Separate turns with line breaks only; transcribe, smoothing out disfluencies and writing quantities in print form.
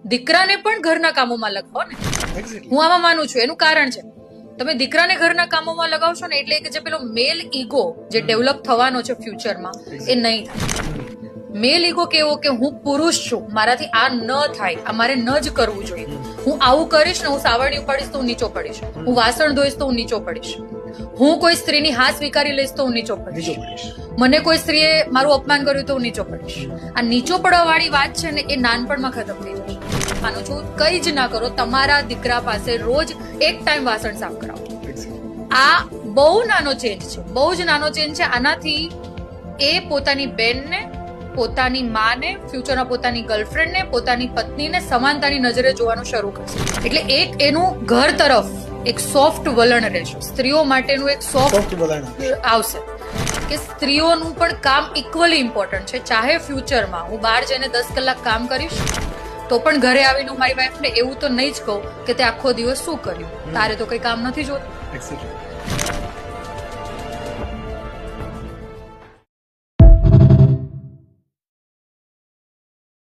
દીકરાને પણ ઘરના કામોમાં લગાવો ને. હું આમાં માનું છું. એનું કારણ છે, તમે દીકરાને ઘરના કામોમાં લગાવશો ને એટલે કે જે પેલો મેલ ઈગો જે ડેવલપ થવાનો છે ફ્યુચરમાં એ નહીં થાય. મેલ ઈગો કેવો કે હું પુરુષ છું, મારાથી આ ન થાય, આ મારે ન જ કરવું જોઈએ. હું આવું કરીશ ને હું સાવરણી ઉપાડીશ તો હું નીચો પડીશ, હું વાસણ ધોઈશ તો હું નીચો પડીશ, હું કોઈ સ્ત્રીની હા સ્વીકારી લઈશ તો હું નીચો પડીશ, મને કોઈ સ્ત્રીએ મારું અપમાન કર્યું તો હું નીચો પડીશ. આ નીચો પડવા વાળી વાત છે ને એ નાનપણમાં ખતમ થઈ જશે. માનું છું કઈ જ ના કરો, તમારા દીકરા પાસે રોજ એક ટાઈમ વાસણ સાફ કરાવો. આ બહુ નાનો ચેન્જ છે, બહુ જ નાનો ચેન્જ છે. આનાથી એ પોતાની બેનને, પોતાની માને, ફ્યુચરમાં પોતાની ગર્લફ્રેન્ડને, પોતાની પત્નીને સમાનતાની નજરે જોવાનું શરૂ કરશે. એટલે એક એનું ઘર તરફ એક સોફ્ટ વલણ રહેશે, સ્ત્રીઓ માટેનું એક સોફ્ટ વલણ આવશે કે સ્ત્રીઓનું પણ કામ ઇક્વલી ઇમ્પોર્ટન્ટ છે. ચાહે ફ્યુચરમાં હું બહાર જઈને 10 કલાક કામ કરીશ તો પણ ઘરે આવીને હું મારી વાઈફને એવું તો નહીં જ કહું કે તે આખો દિવસ શું કર્યું, તારે તો કઈ કામ નથી જોતું.